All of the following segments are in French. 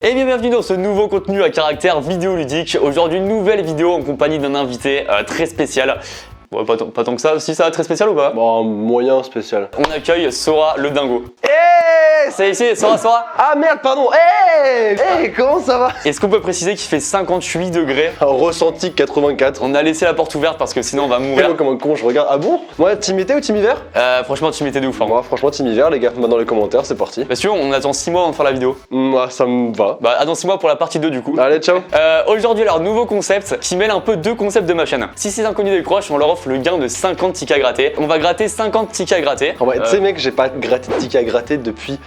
Et bien bienvenue dans ce nouveau contenu à caractère vidéoludique. Aujourd'hui une nouvelle vidéo en compagnie d'un invité très spécial. Bon, pas tant que ça, si ça va très spécial ou pas? Bon, moyen spécial. On accueille Sora le dingo. C'est ici, Sora. Ah merde, pardon. Comment ça va? Est-ce qu'on peut préciser qu'il fait 58 degrés? Ressenti 84. On a laissé la porte ouverte parce que sinon on va mourir. Moi, comme un con, je regarde. Ah bon? Moi, team été ou team hiver? Franchement tu m'étais de ouf hein. Moi, franchement, team hiver, les gars. Dans les commentaires, c'est parti. Parce que on attend 6 mois avant de faire la vidéo. Moi, ça me va. Bah attends 6 mois pour la partie 2 du coup. Allez, ciao. Aujourd'hui alors nouveau concept qui mêle un peu deux concepts de ma chaîne. Si ces inconnus décrochent, on leur offre le gain de 50 tickets à gratter. On va gratter 50 tickets à gratter. En vrai, tu sais mec, j'ai pas gratté de ticket à gratter depuis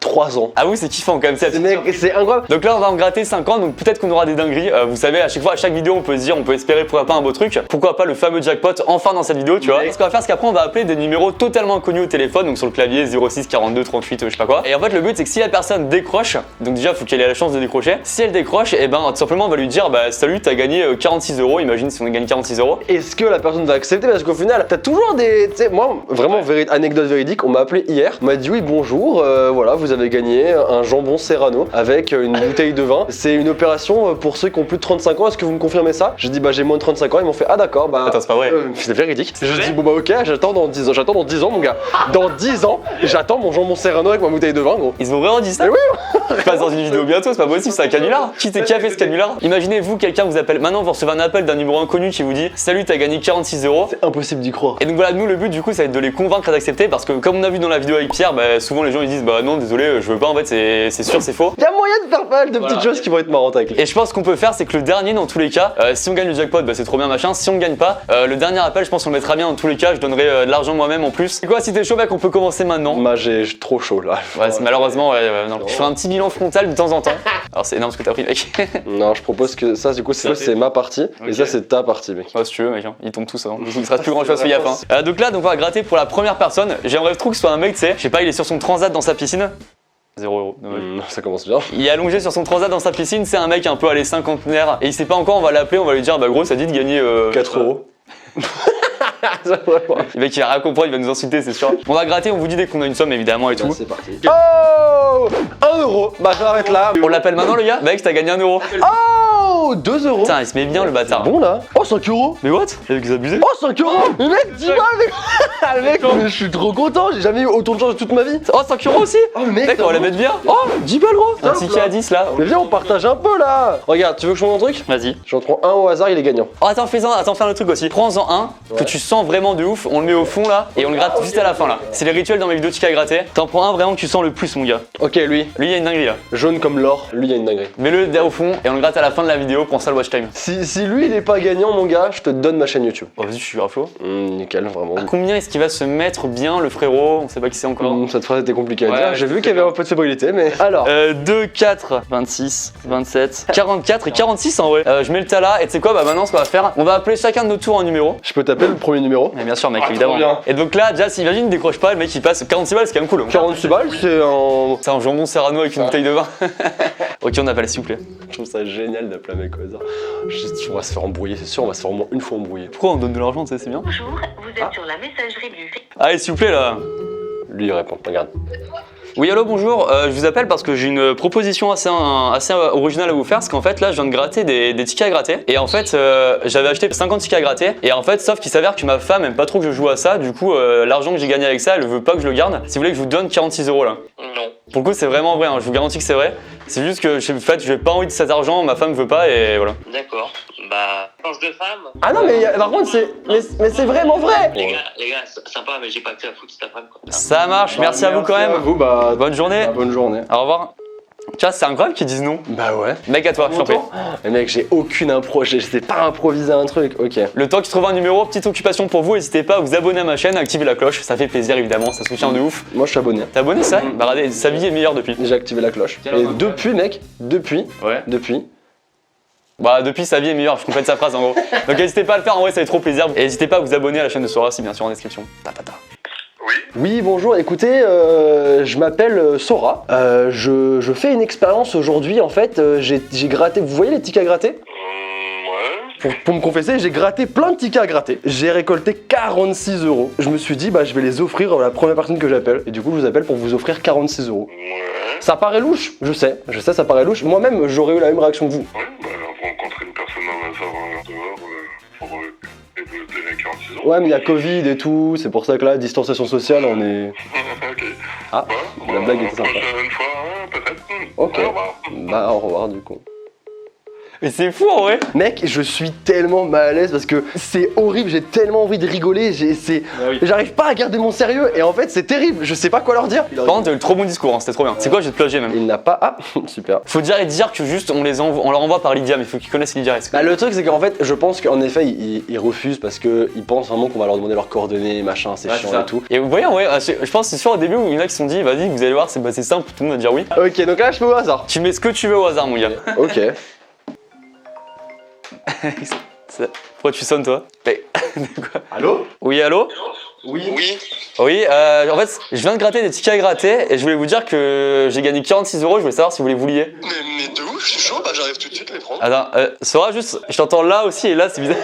3 ans. Ah oui c'est kiffant quand même ça. Mec, c'est incroyable. Donc là on va en gratter 50, donc peut-être qu'on aura des dingueries. Vous savez à chaque fois, à chaque vidéo on peut se dire, on peut espérer pourquoi pas un beau truc. Pourquoi pas le fameux jackpot enfin dans cette vidéo tu vois. Ce qu'on va faire c'est qu'après on va appeler des numéros totalement inconnus au téléphone, donc sur le clavier 06 42 38 je sais pas quoi. Et en fait le but c'est que si la personne décroche, donc déjà faut qu'elle ait la chance de décrocher. Si elle décroche, et ben tout simplement on va lui dire bah salut t'as gagné 46 €, imagine si on a gagné 46 €. Est-ce que la personne va accepter? Parce qu'au final, t'as toujours des... Tu sais, moi, vraiment, anecdote véridique, on m'a appelé hier, on m'a dit oui bonjour, voilà, vous avez gagné un jambon Serrano avec une bouteille de vin. C'est une opération pour ceux qui ont plus de 35 ans, est-ce que vous me confirmez ça? J'ai dit bah j'ai moins de 35 ans, ils m'ont fait ah d'accord, bah... Attends c'est pas vrai. C'est véridique. Je dis bon bah ok, j'attends dans 10 ans, dans 10 ans mon gars. Dans 10 ans, j'attends mon jambon Serrano avec ma bouteille de vin gros. Ils ont vraiment dit ça? Mais oui. Je passe dans une vidéo bientôt, c'est pas possible, c'est un canular. Qui a fait ce canular? Imaginez-vous, quelqu'un vous appelle, maintenant vous recevez un appel d'un numéro inconnu qui vous dit salut t'as gagné 46 €. C'est impossible d'y croire. Et donc voilà, nous le but du coup ça va être de les convaincre d'accepter parce que comme on a vu dans la vidéo avec Pierre, bah, souvent les gens ils disent bah non désolé je veux pas en fait c'est sûr c'est faux. Il y a moyen de faire pas mal de petites choses qui vont être marrantes avec lui. Et je pense qu'on peut faire c'est que le dernier dans tous les cas, si on gagne le jackpot bah c'est trop bien machin, si on gagne pas, le dernier appel je pense qu'on le mettra bien dans tous les cas, je donnerai de l'argent moi-même en plus. C'est quoi si t'es chaud mec on peut commencer maintenant? Moi j'ai trop chaud là. Ouais c'est malheureusement non. Je ferai un petit bilan frontal de temps en temps. Alors c'est énorme ce que t'as pris mec. Non je propose que ça du coup c'est ma partie et ça c'est ta partie mec. Ouais si tu veux mec, hein. Ils tombent tous hein. Il reste plus grand chose, fais gaffe hein. Donc là donc on va gratter pour la première personne. J'aimerais trop que ce soit un mec tu sais, je sais pas il est sur son transat dans sa piscine. 0 €. Ça commence bien. Il est allongé sur son transat dans sa piscine, c'est un mec un peu allez cinquantenaire et il sait pas encore, on va l'appeler, on va lui dire bah gros ça dit de gagner 4 €. Le mec il va rien comprendre, il va nous insulter c'est sûr. On va gratter, on vous dit dès qu'on a une somme évidemment et tout. C'est parti. Oh 1 €. Bah ça arrête là. On l'appelle maintenant le gars? Mec t'as gagné 1 €. Oh 2 €. Putain il se met bien le bâtard. Bon là. Oh 5 €. Mais what? Il a abusé. Oh 5 €. Mais mec 10 balles mec. Le mec mais je suis trop content, j'ai jamais eu autant de chance de toute ma vie. Oh 5 € aussi. Oh mec on va la mettre bien. Oh 10 balles gros. Un ticket à 10 là. Mais viens on partage un peu là. Regarde tu veux que je montre un truc? Vas-y. J'en prends un au hasard, il est gagnant. Oh attends attends fais un autre truc aussi. Prends-en un que tu sens vraiment de ouf, on le met au fond là et on le gratte juste à la fin là. C'est les rituels dans mes vidéos de tickets à gratter. T'en prends un vraiment que tu sens le plus mon gars. Ok lui. Lui il y a une dinguerie là. Jaune comme l'or, lui il y a une dinguerie. Mets-le là au fond et on le gratte à la fin de la vidéo, prends ça le watch time. Si lui il est pas gagnant mon gars, je te donne ma chaîne YouTube. Oh vas-y je suis grave chaud. Nickel vraiment. À combien est-ce qu'il va se mettre bien le frérot? On sait pas qui c'est encore. Cette phrase était compliquée à Ouais, dire. J'ai vu qu'il y avait un peu de fébrilité mais... Alors 2, 4, 26, 27, 44 et 46 en vrai. Je mets le tas là et tu sais quoi bah maintenant ce qu'on va faire, on va appeler chacun de nos tours un numéro. je peux taper le premier numéro? Mais bien sûr mec Ah, évidemment. trop bien. Et donc là déjà si imagine il décroche pas, le mec il passe 46 balles c'est quand même cool. 46 balles c'est un... C'est un jambon Serrano avec une bouteille de vin. Ok on appelle s'il vous plaît. Je trouve ça génial d'appeler un mec au hasard. On va se faire embrouiller, c'est sûr, on va se faire au moins une fois embrouiller. Pourquoi on donne de l'argent, tu sais, c'est bien. Bonjour, vous êtes sur la messagerie du... Allez s'il vous plaît là. Lui il répond, regarde. Oui allô bonjour, je vous appelle parce que j'ai une proposition assez originale à vous faire parce qu'en fait là je viens de gratter des tickets à gratter et en fait j'avais acheté 50 tickets à gratter et en fait sauf qu'il s'avère que ma femme aime pas trop que je joue à ça, du coup l'argent que j'ai gagné avec ça elle veut pas que je le garde. Si vous voulez que je vous donne 46 € là. Non. Pour le coup c'est vraiment vrai, hein, je vous garantis que c'est vrai. C'est juste que en fait j'ai pas envie de cet argent, ma femme veut pas et voilà. D'accord. Bah, change de femme. Ah non mais par contre c'est... Mais c'est vraiment vrai. Les gars, sympa, mais j'ai pas que à foutre cet après-midi quoi. Ça marche, merci à vous quand même. À vous, bah... Bonne journée. Bonne journée. Au revoir. Tu vois, c'est incroyable qu'ils disent non. Bah ouais. Mec à toi, je t'en prie. Mais mec, j'ai aucune impro, je sais pas improviser un truc, ok. Le temps qu'il trouve un numéro, petite occupation pour vous, n'hésitez pas à vous abonner à ma chaîne, à activer la cloche, ça fait plaisir évidemment, ça soutient de ouf. Moi je suis abonné. T'es abonné ça? Bah regardez, sa vie est meilleure depuis. J'ai activé la cloche. Et depuis mec, depuis. Bah depuis sa vie est meilleure, je complète sa phrase en gros. Donc n'hésitez pas à le faire, en vrai ça fait trop plaisir. Et n'hésitez pas à vous abonner à la chaîne de Sora, c'est bien sûr en description. Oui bonjour, écoutez, je m'appelle Sora. Je fais une expérience aujourd'hui en fait, j'ai gratté, vous voyez les tickets à gratter? Pour me confesser, j'ai gratté plein de tickets à gratter. J'ai récolté 46 €. Je me suis dit, bah je vais les offrir à la première personne que j'appelle. Et du coup, je vous appelle pour vous offrir 46 €. Ouais. Ça paraît louche, je sais, ça paraît louche. Moi-même, j'aurais eu la même réaction que vous. Ouais, bah rencontrer une personne dans hasard dehors pour aider 46 ans. Ouais, mais il y a Covid et tout, c'est pour ça que là, distanciation sociale, on est... Ok. Ah, Ouais, la blague était sympa. Prochaine fois, peut-être. Ok. Au revoir. Bah, au revoir du coup. Mais c'est fou en vrai. Mec, je suis tellement mal à l'aise parce que c'est horrible, j'ai tellement envie de rigoler, j'arrive pas à garder mon sérieux et en fait c'est terrible, je sais pas quoi leur dire. Par contre, t'as eu le trop bon discours, hein, c'était trop bien. C'est quoi, je vais te plagier même. Il n'a pas... Ah, super. Faut dire que juste on leur envoie par Lydia, mais faut qu'ils connaissent Lydia. Bah le truc c'est qu'en fait, je pense qu'en effet ils refusent parce qu'ils pensent vraiment qu'on va leur demander leurs coordonnées, machin, c'est Ouais, chiant c'est ça. et tout. Et vous voyez, ouais, je pense que c'est sûr au début où il y en a qui se sont dit, vas-y, vous allez voir, c'est simple, tout le monde va dire oui. Ok, donc là je fais au hasard. Tu mets ce que tu veux au hasard, mon gars. Ok. Pourquoi tu sonnes toi? Mais, quoi? Allô? Oui, allô? Oui. Oui, en fait, je viens de gratter des tickets à gratter et je voulais vous dire que j'ai gagné 46 €, je voulais savoir si vous voulez vous lier. Mais de ouf, je suis chaud, bah j'arrive tout de suite les prendre. Attends, Sora, juste, je t'entends là aussi et là, c'est bizarre.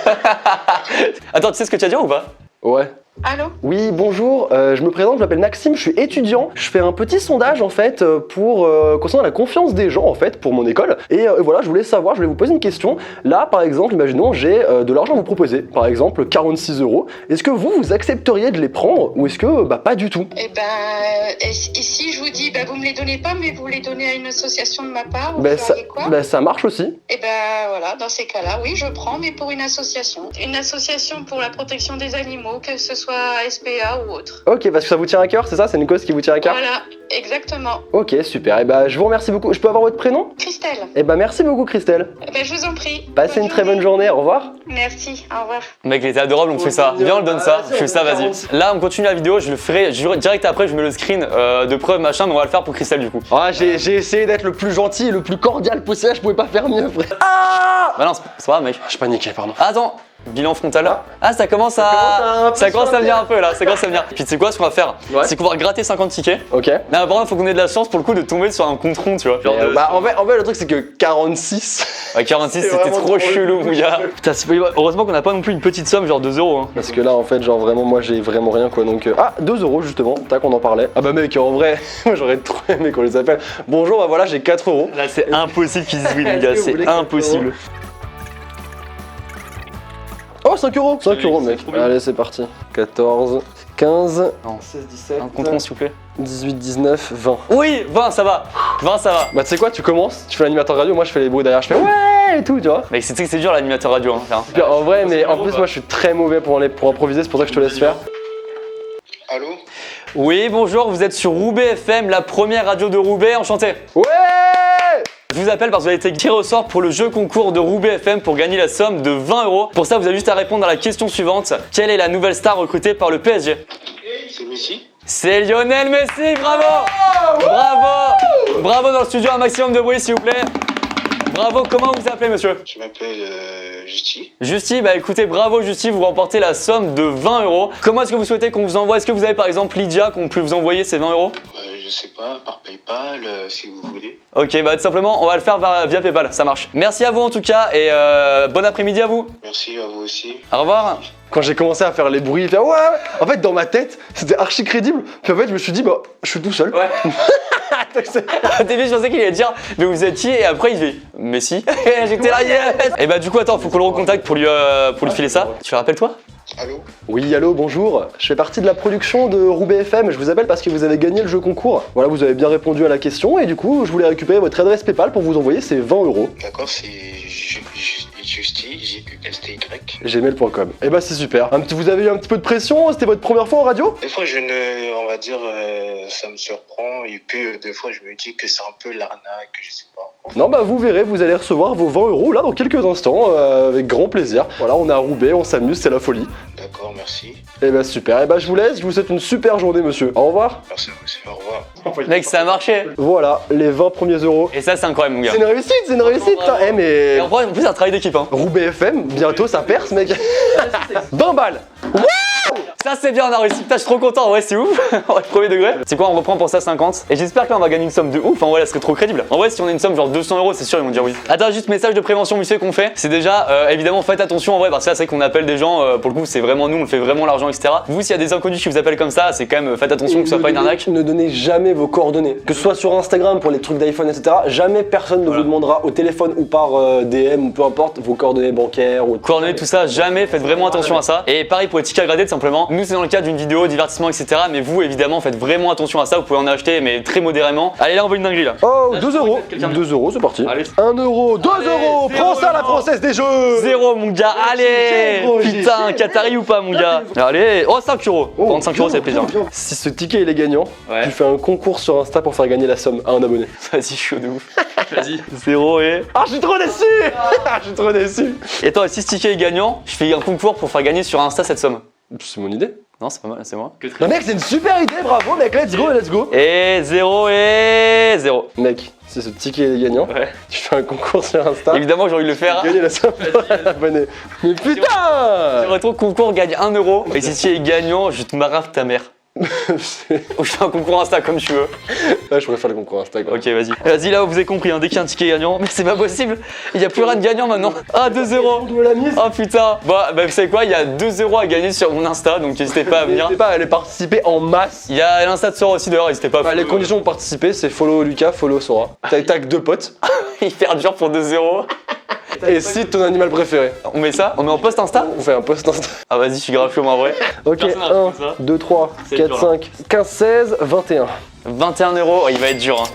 Attends, tu sais ce que tu as dit ou pas? Ouais. Allô? Oui, bonjour, je me présente, je m'appelle Maxime, je suis étudiant. Je fais un petit sondage en fait pour concernant la confiance des gens en fait pour mon école. Et voilà, je voulais vous poser une question. Là, par exemple, imaginons, j'ai de l'argent à vous proposer. Par exemple, 46 €. Est-ce que vous accepteriez de les prendre ou est-ce que pas du tout? Eh ben, ici je vous dis, vous me les donnez pas, mais vous les donnez à une association de ma part, vous Ça, feriez quoi? ça marche aussi. Eh ben voilà, dans ces cas-là, oui, je prends, mais pour une association. Une association pour la protection des animaux, que ce soit SPA ou autre. Ok, parce que ça vous tient à cœur, c'est ça? C'est une cause qui vous tient à cœur? Voilà, exactement. Ok, super. Et je vous remercie beaucoup. Je peux avoir votre prénom? Christelle, Merci beaucoup, Christelle. je vous en prie. Passez une très bonne journée. Au revoir. Merci, au revoir. Mec, il était adorable, on fait ça. Viens, on le donne ça. Je fais ça, vas-y. Là, on continue la vidéo, je le ferai direct après, je mets le screen de preuve, machin, mais on va le faire pour Christelle du coup. Ah, j'ai essayé d'être le plus gentil et le plus cordial possible. Je pouvais pas faire mieux, frère. Bah non, c'est pas grave, mec. Je paniquais, pardon. Attends, bilan frontal. Ah, ça commence à venir un peu là, ça commence à venir. Puis tu sais quoi, ce qu'on va faire, Ouais. c'est qu'on va gratter 50 tickets. Ok. Mais par contre, faut qu'on ait de la chance pour le coup de tomber sur un compte rond, tu vois. En fait, le truc, c'est que 46. Ouais, 46, c'est c'était vraiment trop trop chelou, mon gars. Putain, heureusement qu'on n'a pas non plus une petite somme, genre 2 €. Hein. Parce que là, en fait, genre vraiment, moi, j'ai vraiment rien, quoi. Donc, 2 € justement. Tac, on en parlait. Ah bah, mec, en vrai, moi, j'aurais trop aimé qu'on les appelle. Bonjour, bah voilà, j'ai 4 €. Là, c'est impossible qu'ils disent oui, mon gars, Est-ce que vous voulez c'est impossible. Oh, 5 €. 5 €, mec. trop bien. Allez, c'est parti. 14, 15, Non. 16, 17, Un compte rond, s'il vous plaît. 18, 19, 20. Oui, 20, ça va. 20, ça va. Bah, tu sais quoi, tu commences, tu fais l'animateur radio, moi, je fais les bruits derrière, je fais ouais et tout, tu vois. Mec, c'est dur l'animateur radio, hein, frère. Puis, en vrai, mais en gros, plus, bah. moi, je suis très mauvais pour improviser, c'est pour ça que je te laisse faire. Allô? Oui, bonjour, vous êtes sur Roubaix FM, la première radio de Roubaix, enchanté. Ouais! Je vous appelle parce que vous avez été tiré au sort pour le jeu concours de Roubaix FM pour gagner la somme de 20 €. Pour ça, vous avez juste à répondre à la question suivante. Quelle est la nouvelle star recrutée par le PSG? C'est Messi? C'est Lionel Messi, bravo! Bravo! Bravo dans le studio, un maximum de bruit s'il vous plaît. Bravo, comment vous appelez monsieur? Je m'appelle Justy. Justy, bah écoutez, bravo Justy, vous remportez la somme de 20 €. Comment est-ce que vous souhaitez qu'on vous envoie? Est-ce que vous avez par exemple Lydia qu'on peut vous envoyer ces 20 €? Je sais pas, par PayPal, si vous voulez. Ok, bah tout simplement, on va le faire via PayPal, ça marche. Merci à vous en tout cas et bon après-midi à vous. Merci à vous aussi. Au revoir. Quand j'ai commencé à faire les bruits, faire ouais, en fait, dans ma tête, c'était archi crédible. Puis en fait, je me suis dit, je suis tout seul. Ouais. Au début, je pensais qu'il allait dire, mais vous êtes qui? Et après, il fait, Messi. J'étais là, yes. Et bah, du coup, attends, faut qu'on le recontacte pour lui filer ça. Tu le rappelles, toi? Allô? Oui, allô, bonjour. Je fais partie de la production de Roubaix FM. Je vous appelle parce que vous avez gagné le jeu concours. Voilà, vous avez bien répondu à la question et du coup, je voulais récupérer votre adresse PayPal pour vous envoyer ces 20 €. D'accord, c'est Justy, Justy. gmail.com. Et bah, c'est super. Vous avez eu un petit peu de pression? C'était votre première fois en radio? Des fois, on va dire, ça me surprend. Et puis, des fois, je me dis que c'est un peu l'arnaque, je sais pas. Non, bah, vous verrez, vous allez recevoir vos 20 € là dans quelques instants, avec grand plaisir. Voilà, on est à Roubaix, on s'amuse, c'est la folie. D'accord, merci. Et bah, super. Et bah, je vous laisse, je vous souhaite une super journée, monsieur. Au revoir. Merci à vous aussi, au revoir. Mec, ça a marché. Voilà, les 20 premiers €. Et ça, c'est incroyable, mon gars. C'est une réussite, c'est une réussite. Bravo. Hein. Mais Et en plus, c'est un travail d'équipe, hein. Roubaix FM, bientôt ça perce, mec. 20 balles. Wouh! Ça c'est bien, on a réussi. Putain, je suis trop content. Ouais, c'est ouf. Ouais, premier degré. C'est quoi, on reprend pour ça 50. Et j'espère que là on va gagner une somme de ouf. En vrai, ça serait trop crédible. En vrai, si on a une somme genre 200 €, c'est sûr, ils vont dire oui. Attends, juste message de prévention, monsieur, qu'on fait. C'est déjà, évidemment, faites attention en vrai, parce que là, c'est vrai qu'on appelle des gens, pour le coup, c'est vraiment nous, on fait vraiment l'argent, etc. Vous, s'il y a des inconnus qui vous appellent comme ça, c'est quand même, faites attention que ce soit pas une arnaque. Ne donnez jamais vos coordonnées. Que ce soit sur Instagram pour les trucs d'iPhone, etc. Jamais personne ne vous demandera au téléphone ou par DM ou peu importe vos coordonnées bancaires ou Coordonnées, tout ça, jamais, faites vraiment attention à ça. Et pareil pour les tickets à grader, tout simplement. Nous, c'est dans le cadre d'une vidéo, divertissement, etc. Mais vous, évidemment, faites vraiment attention à ça. Vous pouvez en acheter, mais très modérément. Allez, là, on veut une dinguerie là. Oh, Là, 2 je crois euros. qu'il y a quelqu'un 2 euros, c'est parti. Allez. 1 euro, 2 Allez, euros. Prends 0 ça, la €. française des jeux. 0 mon gars, allez gros, putain, j'ai Qatari ou pas mon gars. Allez, oh 5 €. Oh, 35 €, c'est plaisir. Si ce ticket il est gagnant, Ouais. tu fais un concours sur Insta pour faire gagner la somme à un abonné. Vas-y, je suis chaud de ouf. Vas-y. 0 et... Ah, je suis trop déçu. Je suis trop déçu. Et attends, si ce ticket est gagnant, je fais un concours pour faire gagner sur Insta cette somme. C'est mon idée. Non, c'est pas mal, c'est moi. Non mec, c'est une super idée, bravo mec, let's go, let's go. Et 0 et 0. Mec, si ce ticket est gagnant, Ouais. tu fais un concours sur Insta. Évidemment, j'ai envie de le faire. Gagner la somme pour un abonné. Mais putain. Sur ton concours, gagne 1 €. Et si tu es gagnant, je te marave ta mère. Ou je fais un concours Insta comme tu veux. Ouais, je pourrais faire le concours Insta quoi. Ok, vas-y. Vas-y, là, vous avez compris, hein, dès qu'il y a un ticket gagnant. Mais c'est pas possible. Il n'y a plus rien de gagnant maintenant. Ah, 2 €. On doit la mise. Oh putain. Bah, vous savez quoi, il y a 2 € à gagner sur mon Insta, donc n'hésitez pas à venir. N'hésitez pas à aller participer en masse. Il y a l'Insta de Sora aussi d'ailleurs, n'hésitez pas à Bah, les conditions pour participer, c'est follow Lucas, follow Sora. T'as que 2 potes. hyper dur pour 2 €. Et cite ton animal préféré. On met ça, on met en post Insta. On fait un post Insta. Ah vas-y, je suis grave chaud moi en vrai. Ok, Personne n'a 1, fait ça. 2, 3, C'est 4, dur, 5, 15, 16, 21. 21 €, oh, il va être dur. Hein.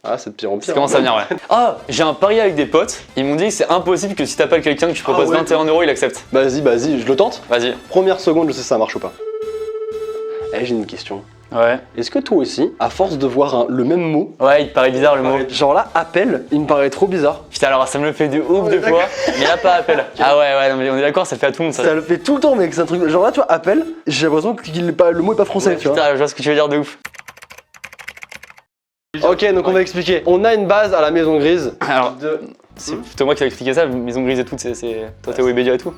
Ah, c'est de pire en Ça pire. commence à venir, ouais. Ah, j'ai un pari avec des potes. Ils m'ont dit que c'est impossible que si t'appelles quelqu'un que tu proposes ouais, 21 €, il accepte. Vas-y, je le tente. Vas-y. Première seconde, je sais si ça marche ou pas. Eh, j'ai une question. Ouais. Est-ce que toi aussi, à force de voir le même mot, Ouais, il te paraît bizarre le mot. genre là, appel, il me paraît trop bizarre. Putain, alors ça me le fait de ouf Ouais, des d'accord. fois. Mais là, pas appel. Ah ouais, non, mais on est d'accord, ça le fait à tout le monde ça. Ça le fait tout le temps, mec, c'est un truc. Genre là, tu vois, appel, j'ai l'impression que le mot est pas français, tu vois. Putain, je vois ce que tu veux dire de ouf. Ok, donc on va expliquer. On a une base à la maison grise. Alors, c'est plutôt moi qui vais expliquer ça, maison grise et tout, c'est. Toi, t'es Webedia et tout.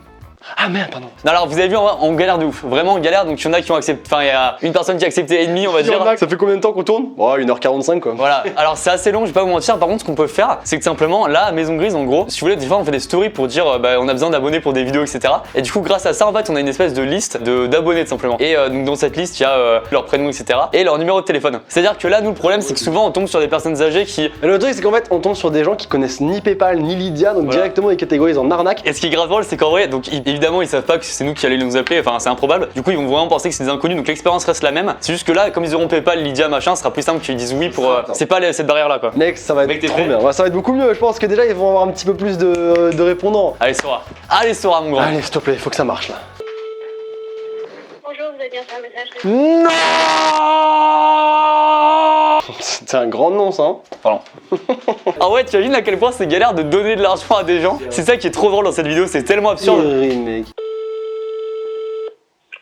Ah merde, pardon. Non, alors vous avez vu, on galère de ouf. Vraiment, on galère. Donc, il y en a qui ont accepté. Enfin, il y a une personne qui a accepté et demi, on va dire. Ça fait combien de temps qu'on tourne? Oh, 1h45 quoi. Voilà, alors c'est assez long, je vais pas vous mentir. Par contre, ce qu'on peut faire, c'est que simplement, là, à Maison Grise, en gros, si vous voulez, des fois, on fait des stories pour dire, bah, on a besoin d'abonnés pour des vidéos, etc. Et du coup, grâce à ça, en fait, on a une espèce de liste d'abonnés, tout simplement. Et donc, dans cette liste, il y a leur prénom, etc. et leur numéro de téléphone. C'est-à-dire que là, nous, le problème, c'est que souvent, on tombe sur des personnes âgées qui. Mais le truc, c'est qu'en fait, on tombe sur des gens qui connaissent ni PayPal ni Lydia, donc Voilà. directement ils catégorisent en arnaque. Et ce qui est grave drôle, c'est qu'en vrai, donc évidemment, ils savent pas que c'est nous qui allons nous appeler, enfin, c'est improbable. Du coup, ils vont vraiment penser que c'est des inconnus, donc l'expérience reste la même. C'est juste que là, comme ils auront PayPal, Lydia, machin, ce sera plus simple qu'ils disent oui pour. C'est pas cette barrière-là, quoi. Mec, ça va Mec, être t'es trop prêt bien. Ouais, ça va être beaucoup mieux. Je pense que déjà, ils vont avoir un petit peu plus de répondants. Allez, Sora. Allez, Sora, mon grand. Allez, s'il te plaît, faut que ça marche là. Bonjour, vous avez bien fait un message. Non. C'est un grand nom, ça. Hein. Pardon. Ah ouais, tu imagines à quel point c'est galère de donner de l'argent à des gens. C'est ça qui est trop drôle dans cette vidéo, c'est tellement absurde. Mec.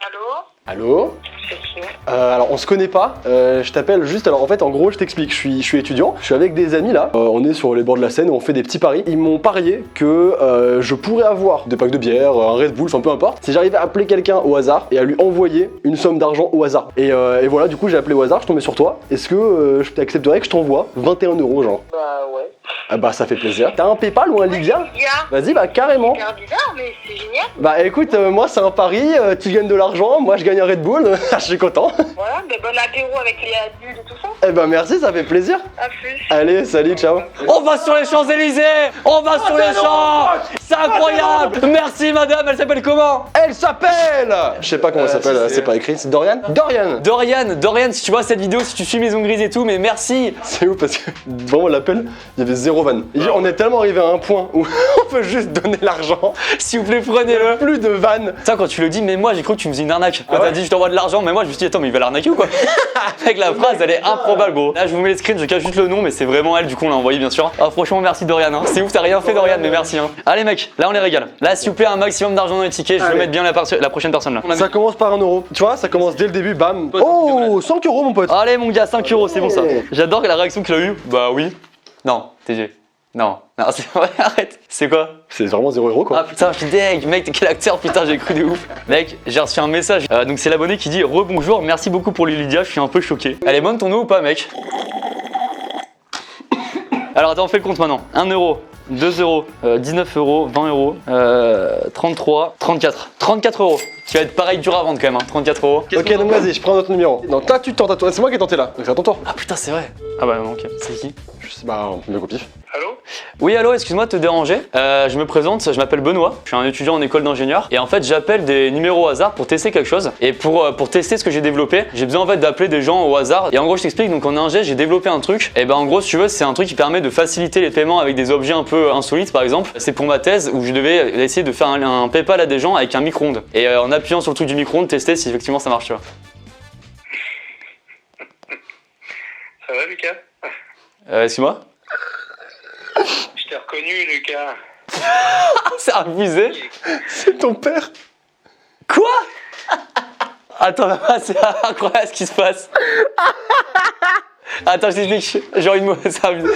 Allô? Allô? C'est qui? Alors on se connaît pas, je t'appelle juste, alors en fait en gros je t'explique, je suis étudiant, je suis avec des amis là, on est sur les bords de la Seine, on fait des petits paris, ils m'ont parié que je pourrais avoir des packs de bière, un Red Bull, enfin peu importe, si j'arrivais à appeler quelqu'un au hasard et à lui envoyer une somme d'argent au hasard. Et voilà, du coup j'ai appelé au hasard, je tombais sur toi, est-ce que je t'accepterais que je t'envoie 21 € genre? Bah ouais. Ah bah ça fait plaisir. T'as un PayPal ou un Lydia? Lydia. Vas-y bah carrément. C'est bizarre, mais c'est génial. Bah écoute, moi c'est un pari, tu gagnes de l'argent, moi je gagne un Red Bull, je suis content. Voilà, mais bon apéro avec les adultes et tout ça. Eh bah merci, ça fait plaisir. À plus. Allez, salut, ciao. On va sur les Champs-Élysées. On va sur les champs. C'est incroyable. Merci madame, elle s'appelle comment? Elle s'appelle. Je sais pas comment elle s'appelle, c'est pas écrit, c'est Dorian? Dorian. Dorian, si tu vois cette vidéo, si tu suis Maison Grise et tout, mais merci. C'est ouf parce que vraiment l'appel, il y avait zéro vanne. On est tellement arrivé à un point où on peut juste donner l'argent, S'il vous plaît, prenez-le. plus de vanne. Ça, quand tu le dis, mais moi j'ai cru que tu me faisais une arnaque. Quand Ah ouais t'as dit je t'envoie de l'argent, mais moi je me suis dit attends, mais il va l'arnaquer ou quoi? Avec la phrase, elle est improbable, gros. Là, je vous mets les screens, je cache juste le nom, mais c'est vraiment elle, du coup on l'a envoyé bien sûr. Ah, franchement, merci Dorian. Hein. C'est ouf, t'as rien fait Dorian, mais merci. Hein. Allez, mec, là on les régale. Là, s'il vous plaît, un maximum d'argent dans les tickets, je veux Allez. mettre bien la prochaine personne là. Ça commence par 1 €. Tu vois, ça commence dès le début, bam. Pote, Oh, 5 € mon pote. Allez, mon gars, 5 €, c'est bon ça. J'adore la réaction qu'il a eue. Bah oui. Non, TG. Non, non, c'est vrai, arrête. C'est quoi? C'est vraiment 0 € quoi. Ah putain, je suis deg, mec, t'es quel acteur, putain, j'ai cru de ouf. Mec, j'ai reçu un message. Donc c'est l'abonné qui dit rebonjour, merci beaucoup pour les Lydia, je suis un peu choqué. Elle est bonne ton eau ou pas, mec? Alors attends, on fait le compte maintenant. 1 €, 2 €, 19 €, 20 €, 33, 34. 34 €. Tu vas être pareil dur à vendre quand même, hein. 34 €. Ok, donc vas-y, je prends notre numéro. Non, tu tentes à toi. C'est moi qui ai tenté là. Donc c'est à ton tour. Ah putain, c'est vrai. Ah bah non, ok. C'est qui? Je sais pas, on me copie. Allô? Oui, allô, excuse-moi de te déranger. Je me présente, je m'appelle Benoît, je suis un étudiant en école d'ingénieur et en fait j'appelle des numéros au hasard pour tester quelque chose. Et pour tester ce que j'ai développé, j'ai besoin en fait d'appeler des gens au hasard. Et en gros je t'explique, donc en ingé j'ai développé un truc. Et ben en gros si tu veux c'est un truc qui permet de faciliter les paiements avec des objets un peu insolites par exemple. C'est pour ma thèse où je devais essayer de faire un PayPal à des gens avec un micro-ondes. Et en appuyant sur le truc du micro-ondes, tester si effectivement ça marche tu vois. Ça va, Lucas? Excuse-moi. Je t'ai reconnu, Lucas. C'est abusé. C'est ton père. Quoi? Attends, maman, c'est incroyable ce qui se passe. Attends, je t'explique, j'ai envie de mauvaise abusé.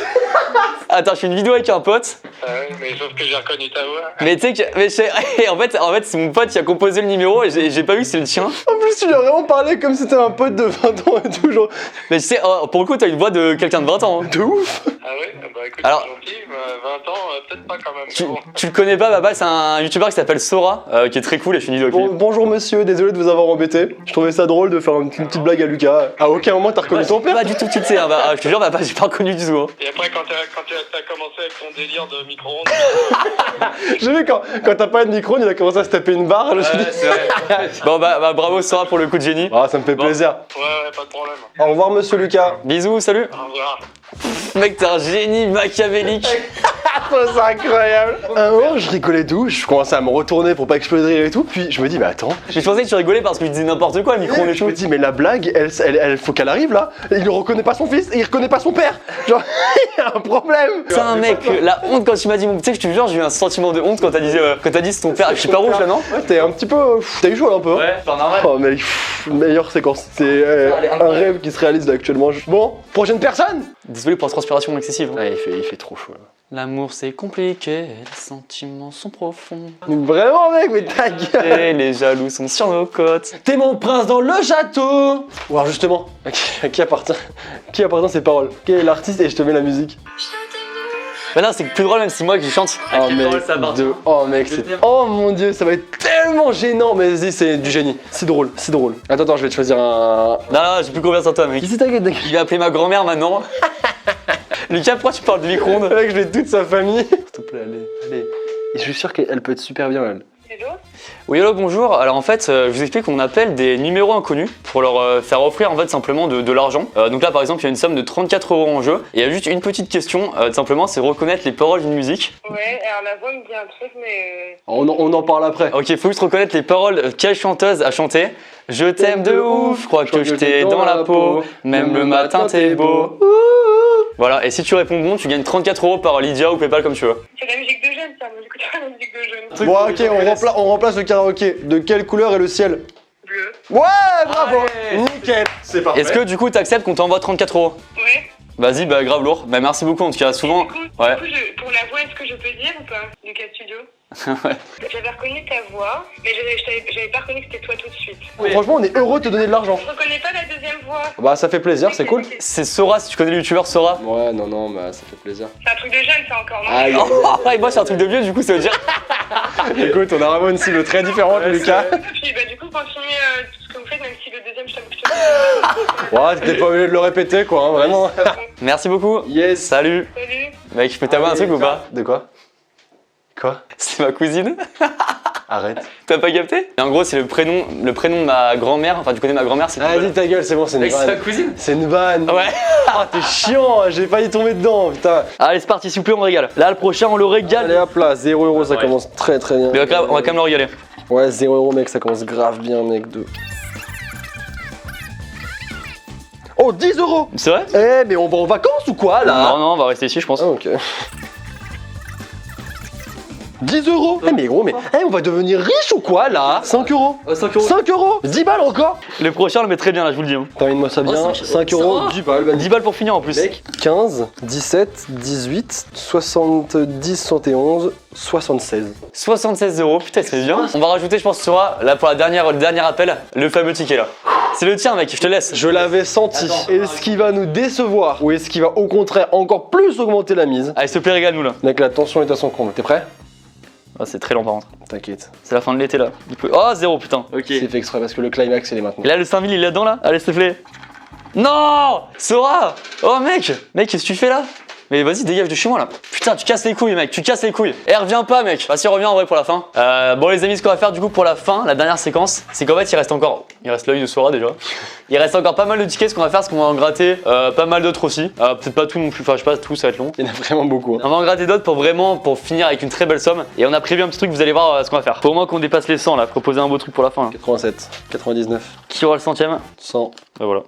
Attends, je fais une vidéo avec un pote. Ah ouais, mais sauf que j'ai reconnu ta voix. Mais tu sais que. Et en fait c'est mon pote qui a composé le numéro et j'ai pas vu que c'est le tien. En plus, tu lui as vraiment parlé comme si c'était un pote de 20 ans et tout, genre. Mais tu sais, pour le coup, t'as une voix de quelqu'un de 20 ans. Hein. De ouf. Ah ouais? Bah écoute, Alors- c'est gentil, 20 ans, peut-être pas quand même. mais bon. Tu le connais pas, Baba, c'est un youtubeur qui s'appelle Sora, qui est très cool et je fais une vidéo avec lui. Bonjour monsieur, désolé de vous avoir embêté. Je trouvais ça drôle de faire une petite blague à Lucas. À aucun moment t'as reconnu ton père. Pas du tout tilté, hein, je te jure, Baba, j'ai pas reconnu du tout. Hein. Et après, quand t'as commencé avec ton délire de micro-ondes, J'ai vu quand t'as pas de micro, il a commencé à se taper une barre. Je me suis dit, c'est vrai. Bon, bah, bravo Sora pour le coup de génie. ah, ça me fait plaisir. ouais, pas de problème. Au revoir monsieur Lucas. Bisous, salut. Au revoir. Mec, t'es un génie machiavélique. C'est incroyable. Un moment, je rigolais d'où, je commençais à me retourner pour pas exploser de rire et tout. Puis je me dis, mais attends. Mais je pensais que tu rigolais parce que tu disais n'importe quoi, le micro on est Je chaud. me dis, mais la blague, elle faut qu'elle arrive là. Il ne reconnaît pas son fils et il reconnaît pas son père. Genre, il y a un problème. C'est un mec, la honte quand tu m'as dit, tu sais que je te jure, j'ai eu un sentiment de honte quand t'as dit c'est ton père. Je suis pas rouge là, non? Ouais, t'es un petit peu. T'as eu chaud là un peu. Hein. Ouais, pas normal. Oh, mec, meilleure séquence. C'est un rêve qui se réalise là actuellement. Bon, prochaine personne. Désolé pour la transpiration excessive. Ouais, il fait trop chaud là. L'amour c'est compliqué, les sentiments sont profonds. Vraiment, mec, mais ta gueule. Et les jaloux sont sur nos côtes. T'es mon prince dans le château. Ou alors justement, à qui appartient ces paroles? Quel est l'artiste? Et je te mets la musique. Bah non, c'est plus drôle même si moi qui chante. Oh mec, oh mec, oh mon dieu, ça va être tellement gênant. Mais vas-y, c'est du génie. C'est drôle, c'est drôle. Attends, je vais te choisir un. Non, j'ai plus confiance en toi, mec. Qui c'est, t'inquiète. Il va appeler ma grand-mère maintenant. Lucas, pourquoi tu parles de micro-ondes? Mec, je vais toute sa famille. S'il te plaît, allez. Et je suis sûr qu'elle peut être super bien, elle. Hello? Oui, hello, bonjour. Alors en fait, je vous explique qu'on appelle des numéros inconnus pour leur faire offrir en fait simplement de l'argent. Donc là, par exemple, il y a une somme de 34 € en jeu. Et il y a juste une petite question, tout simplement, c'est reconnaître les paroles d'une musique. Ouais, alors la voix me dit un truc, mais. On en parle après. Ok, faut juste reconnaître les paroles quelle chanteuse a chanté. Je t'aime de ouf, crois que je t'ai dans la peau, même le matin t'es beau. Voilà, et si tu réponds bon, tu gagnes 34 € par Lydia ou PayPal comme tu veux. C'est la musique de jeune, ça. Moi, j'écoute pas la musique de jeune. Bon, ok, on remplace le karaoké. De quelle couleur est le ciel? Bleu. Ouais, bravo. Allez. Nickel. C'est parfait. Est-ce que du coup t'acceptes qu'on t'envoie 34 €? Ouais. Vas-y, bah grave lourd. Bah merci beaucoup en tout cas, souvent. Du coup, Ouais. pour la voix, est-ce que je peux dire ou pas? Lucas Studio. Ouais. J'avais reconnu ta voix, mais j'avais pas reconnu que c'était toi tout de suite. Franchement, on est heureux de te donner de l'argent. Je reconnais pas la deuxième voix. Bah, ça fait plaisir, c'est cool. C'est Sora, si tu connais le youtubeur Sora. Ouais, non, bah, ça fait plaisir. C'est un truc de jeune, ça encore, non? Aïe. Oh, et moi c'est un truc de vieux, du coup ça veut dire. Écoute, on a vraiment une cible très différente, Lucas. Puis bah, du coup, continuez tout ce que vous faites, même si le deuxième, je t'avoue que je te Ouais, t'es pas obligé de le répéter, quoi, hein, vraiment. Merci beaucoup. Yes. Salut. Salut. Mec, je peux t'avoir un truc ou pas? De quoi? Quoi? C'est ma cousine. Arrête. T'as pas capté? Et en gros, c'est le prénom de ma grand-mère. Enfin, tu connais ma grand-mère, c'est. Allez, dis ta gueule, c'est bon, c'est une Mec, c'est ma vanne. cousine. C'est une vanne. Ouais. Ah, t'es chiant, j'ai failli tomber dedans, putain. Allez, c'est parti, s'il vous plaît, on régale. Là, le prochain, on le régale. Allez, hop là, 0 €, ça Ouais. commence très bien. Mais on va quand même le régaler. Ouais, 0 €, mec, ça commence grave bien, mec. Oh, 10 €. C'est vrai? Eh, mais on va en vacances ou quoi, là? Non, on va rester ici, je pense. Ah, ok. 10 euros. Eh mais gros, mais on va devenir riche ou quoi là? 5 euros. 5 euros. 5 euros. 10 balles encore. Le prochain, on le met très bien là, je vous le dis. Hein. Termine-moi ça bien. Oh, 5 ça euros, va. 10 balles. 10 balles pour finir en plus. Mec, 15, 17, 18, 70, 71, 76. 76 euros, putain, c'est bien. On va rajouter, je pense, Sora, là pour le dernier appel, le fameux ticket là. C'est le tien, mec, je te laisse. Je l'avais senti. Est-ce qu'il va nous décevoir ou est-ce qu'il va au contraire encore plus augmenter la mise? Allez, s'il te plaît, régale-nous là. Mec, la tension est à son comble. T'es prêt? Ah, c'est très lent par contre. T'inquiète. C'est la fin de l'été là. Oh, 0, putain. Ok. C'est fait exprès parce que le climax il est maintenant. Et là, le 5000, il est là-dedans là. Allez, s'il te plaît. Non, Sora. Oh, mec, qu'est-ce que tu fais là? Mais vas-y, dégage de chez moi là. Putain, tu casses les couilles, mec, tu casses les couilles. Eh, reviens pas, mec. Vas-y, reviens en vrai pour la fin. Bon, les amis, ce qu'on va faire du coup pour la fin, la dernière séquence, c'est qu'en fait, il reste l'œil de Sora déjà. Il reste encore pas mal de tickets. Ce qu'on va faire, c'est qu'on va en gratter pas mal d'autres aussi. Peut-être pas tout non plus, enfin, je sais pas, tout, ça va être long. Il y en a vraiment beaucoup. Hein. On va en gratter d'autres pour finir avec une très belle somme. Et on a prévu un petit truc, vous allez voir ce qu'on va faire. Faut au moins qu'on dépasse les 100 là, proposer un beau truc pour la fin. Là. 87, 99, Qui aura le centième? 100, Bah voilà.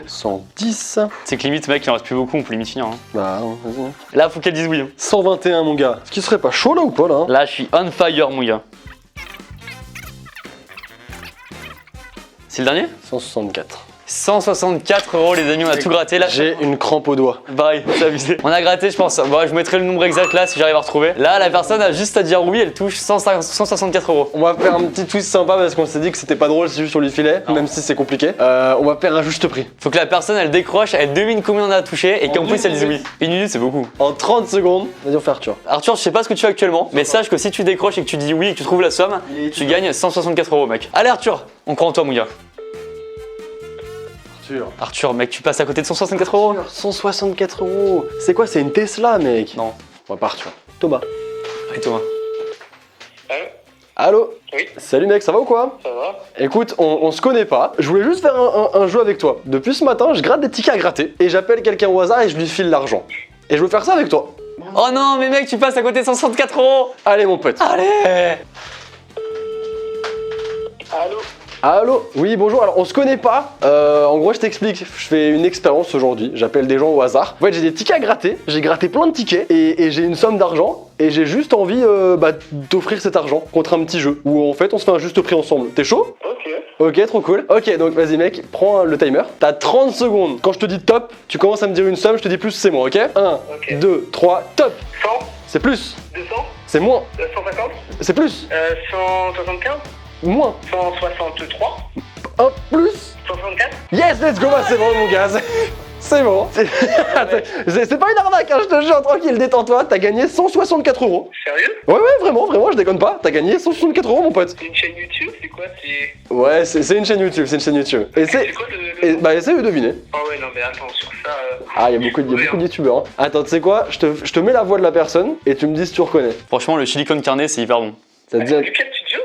110. C'est que limite, mec, il en reste plus beaucoup, on peut limite finir. Hein. Bah, vas-y. Là, faut qu'elle dise oui. Hein. 121, mon gars. Ce qui serait pas chaud là ou pas là? Hein? Là, je suis on fire, mon gars. C'est le dernier? 164. 164 euros, les amis, on a tout gratté. Là, J'ai une crampe au doigt. pareil, c'est abusé. On a gratté, je pense. Bon, je vous mettrai le nombre exact là si j'arrive à retrouver. Là, la personne a juste à dire oui, elle touche 164 euros. On va faire un petit twist sympa parce qu'on s'est dit que c'était pas drôle si juste on lui filait, même si c'est compliqué. On va faire un juste prix. Faut que la personne elle décroche, elle devine combien on a touché et qu'en plus elle dise oui. Une minute, c'est beaucoup. En 30 secondes, vas-y, on fait Arthur. Arthur, je sais pas ce que tu fais actuellement, mais sache que si tu décroches et que tu dis oui et que tu trouves la somme, tu gagnes 164 euros, mec. Allez, Arthur, on croit en toi, mon gars. Arthur, mec, tu passes à côté de 164 euros. 164 euros. C'est quoi? C'est une Tesla, mec? Non. On va pas Arthur. Thomas. Allez, Thomas. Allô? Allô? Oui. Salut mec, ça va ou quoi? Ça va? Écoute, on se connaît pas. Je voulais juste faire un jeu avec toi. Depuis ce matin, je gratte des tickets à gratter et j'appelle quelqu'un au hasard et je lui file l'argent. Et je veux faire ça avec toi. Oh non, mais mec, tu passes à côté de 164 euros. Allez mon pote. Allez. Allô? Allô? Oui, bonjour. Alors, on se connaît pas. En gros, je t'explique. Je fais une expérience aujourd'hui. J'appelle des gens au hasard. En fait, j'ai des tickets à gratter. J'ai gratté plein de tickets et j'ai une somme d'argent. Et j'ai juste envie d'offrir cet argent contre un petit jeu où en fait on se fait un juste prix ensemble. T'es chaud? Ok. Ok, trop cool. Ok, donc vas-y mec, prends le timer. T'as 30 secondes. Quand je te dis top, tu commences à me dire une somme, je te dis plus, c'est moins, ok? 1, Ok. 2, 3, top. 100? C'est plus. 200? C'est moins. 150? C'est plus. 175? Moins. 163? Un plus. 164? Yes, let's go, bah, c'est bon mon gars. C'est bon. C'est pas une arnaque, hein, je te jure, tranquille, détends-toi. T'as gagné 164 euros. Sérieux? Ouais, vraiment, je déconne pas. T'as gagné 164 euros, mon pote. C'est une chaîne YouTube? C'est quoi? C'est. Ouais, c'est une chaîne YouTube, Et C'est quoi le. bah, essaye de deviner. Ah ouais, non, mais attends, sur ça. Ah, il y a beaucoup de youtubeurs. Hein. Attends, tu sais quoi? Je te mets la voix de la personne et tu me dis si tu reconnais. Franchement, le chili con carne, c'est hyper bon. Ça te dit. Lucas Studio?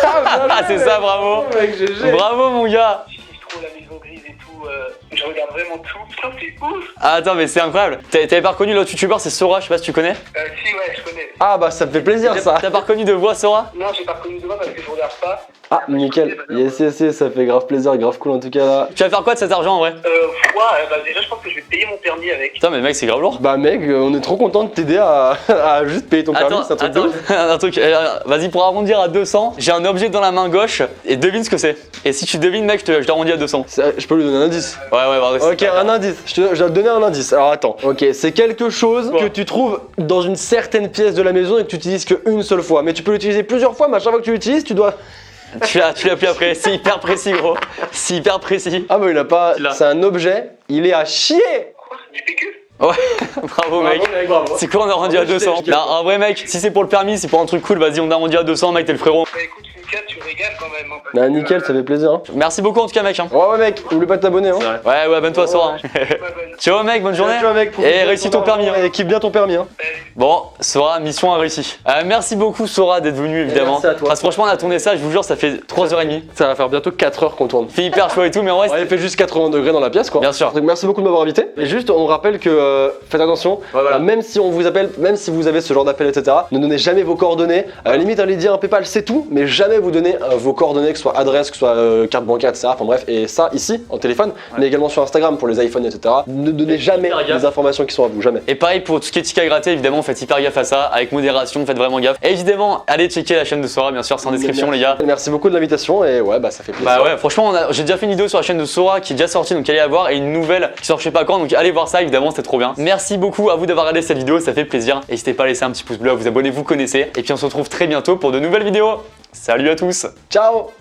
Ah, c'est ça, bravo. Mec, GG. Bravo, mon gars. J'utilise trop la maison grise et tout. Je regarde vraiment tout. Putain, c'est ouf! Ah, attends, mais c'est incroyable. T'avais pas reconnu l'autre youtubeur, c'est Sora, je sais pas si tu connais. Si, ouais, je connais. Ah, bah, ça me fait plaisir ça. T'as pas reconnu de voix Sora? Non, j'ai pas reconnu de moi parce que je regarde pas. Ah, nickel. Yes, ça fait grave plaisir, grave cool en tout cas là. Tu vas faire quoi de cet argent en vrai? Bah déjà, je pense que je vais payer mon permis avec. Putain, mais mec, c'est grave lourd. Bah, mec, on est trop content de t'aider à juste payer ton permis, c'est un truc de ouf. un truc. Vas-y, pour arrondir à 200, j'ai un objet dans la main gauche et devine ce que c'est. Et si tu devines, mec, je t'arrondis à 200. Je peux lui donner un indice. Ouais, vas-y. Ok, un indice. Je dois te donner un indice. Alors attends. Ok, c'est quelque chose que tu trouves dans une certaine pièce de la maison et que tu utilises qu'une seule fois. Mais tu peux l'utiliser plusieurs fois, mais à chaque fois que tu l'utilises, tu dois. Tu l'as plus après. C'est hyper précis, gros. C'est hyper précis. Ah, bah il a pas. Tu l'as. C'est un objet. Il est à chier. Quoi? Du PQ? Ouais, bravo, mec. Bravo. C'est quoi, on a rendu à 200? Non, en vrai, mec, si c'est pour le permis, c'est pour un truc cool, vas-y, on a rendu à 200, mec, t'es le frérot. Bah écoute, Lucas, tu régales quand même. Hein, parce Bah, que, nickel, ça fait plaisir. Hein. Merci beaucoup en tout cas, mec. Hein. Ouais, mec, oublie pas de t'abonner. Hein. Ouais, abonne-toi à Sora. Hein. je m'abonne. Ciao, mec, bonne journée. Ciao, mec, Et réussis ton permis. Hein. Et kiffe bien ton permis. Hein. Bon, Sora, mission réussie. Merci beaucoup, Sora, d'être venu, évidemment. merci à toi. Parce que franchement, on a tourné ça, je vous jure, ça fait 3h30. Ça va faire bientôt 4 heures qu'on tourne. C'est hyper chaud et tout, mais en vrai, Ouais, il fait juste 80 degrés dans la pièce quoi. Bien sûr. Donc merci beaucoup de m'avoir invité. Et juste on rappelle que faites attention, voilà. même si on vous appelle, même si vous avez ce genre d'appel etc, ne donnez jamais vos coordonnées. À la limite allez dire un PayPal c'est tout, mais jamais vous donnez vos coordonnées, que ce soit adresse, que ce soit carte bancaire etc. Enfin bref, et ça ici en téléphone, mais également sur Instagram pour les iPhones etc. Ne donnez jamais hyper gaffe. les informations qui sont à vous, jamais. Et pareil pour tout ce qui est ticket à gratter, évidemment, vraiment faites hyper gaffe à ça, avec modération, faites vraiment gaffe. Et évidemment, allez checker la chaîne de Sora, bien sûr, c'est en description les gars. Merci beaucoup de l'invitation et ouais, bah ça fait plaisir. Bah ouais, franchement, j'ai déjà fait une vidéo sur la chaîne de Sora qui est déjà sortie, donc allez la voir, et une nouvelle qui sort je sais pas quand, donc allez voir ça, évidemment, c'était trop bien. Merci beaucoup à vous d'avoir regardé cette vidéo, ça fait plaisir. N'hésitez pas à laisser un petit pouce bleu, à vous abonner, vous connaissez. Et puis on se retrouve très bientôt pour de nouvelles vidéos. Salut à tous. Ciao.